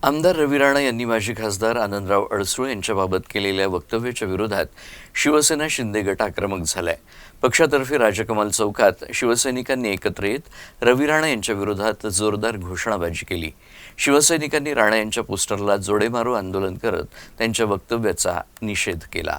आमदार रवी राणा यांनी माजी खासदार आनंदराव अडसूळ यांच्याबाबत केलेल्या वक्तव्याच्या विरोधात शिवसेना शिंदे गट आक्रमक झालाय। पक्षातर्फे राजकमल चौकात शिवसैनिकांनी एकत्र येत रवी राणा यांच्या विरोधात जोरदार घोषणाबाजी केली। शिवसैनिकांनी राणा यांच्या पोस्टरला जोडे मारू आंदोलन करत त्यांच्या वक्तव्याचा निषेध केला।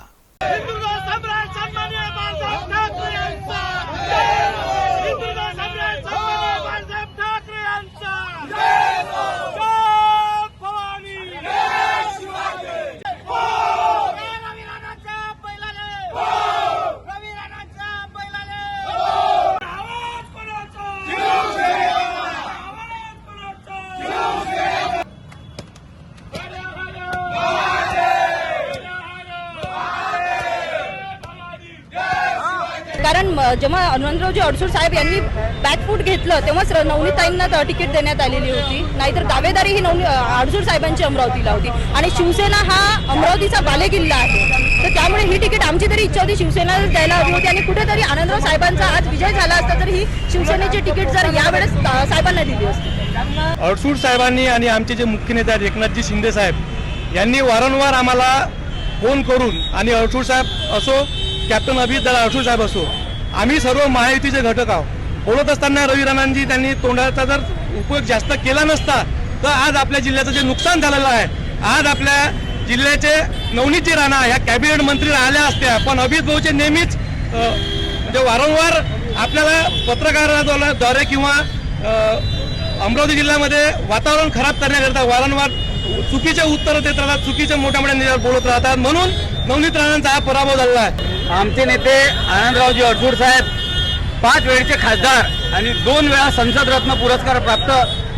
कारण जेव्हा आनंदरावजी अडसूळ साहेब यांनी बॅकफूट घेतलं तेव्हाच नवनीताईंना तिकीट देण्यात आलेली होती, नाहीतर दावेदारी ही अडसूळ साहेबांची अमरावतीला होती आणि शिवसेना हा अमरावतीचा बालेकिल्ला आहे। तर त्यामुळे ही तिकीट आमची तरी इच्छा होती शिवसेना द्यायला हवी होती आणि कुठेतरी आनंदराव साहेबांचा आज विजय झाला असता तर ही शिवसेनेची तिकीट जर यावेळेस साहेबांना दिली असती। अडसूळ साहेबांनी आणि आमचे जे मुख्य नेते आहेत एकनाथजी शिंदे साहेब यांनी वारंवार आम्हाला फोन करून आणि अडसूळ साहेब असो कॅप्टन अभिजितदादा अडसूळ साहेब असो आम्ही सर्व महायुतीचे घटक आहोत, बोलत असताना रवी राणांजी त्यांनी तोंडाचा जर उपयोग जास्त केला नसता तर आज आपल्या जिल्ह्याचं जे नुकसान झालेलं आहे, आज आपल्या जिल्ह्याचे नवनीतजी राणा ह्या कॅबिनेट मंत्री राहिल्या असत्या, पण अभिजित भाऊचे नेहमीच म्हणजे वारंवार आपल्याला पत्रकाराद्वारे किंवा अमरावती जिल्ह्यामध्ये वातावरण खराब करण्याकरता वारंवार चुकीचे उत्तर देत राहतात, चुकीचे मोठ्या निर्णय बोलत राहतात, म्हणून नवनीत राणांचा हा पराभव झालेला आहे। आमचे नेते आनंदरावजी अडसूळ साहेब 5 वेळचे खासदार आणि 2 वेळा संसद रत्न पुरस्कार प्राप्त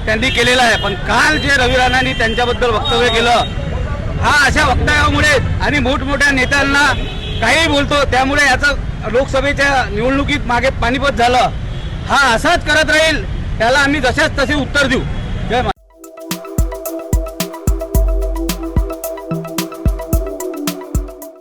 त्यांनी केलेला आहे, पण काल जे रवी राणांनी त्यांच्याबद्दल वक्तव्य केलं हा अशा वक्तव्यामुळे आणि मोठमोठ्या नेत्यांना काही बोलतो त्यामुळे याचं लोकसभेच्या निवडणुकीत मागे पानिपत झालं। हा असाच करत राहील त्याला आम्ही जशाच तसे उत्तर देऊ।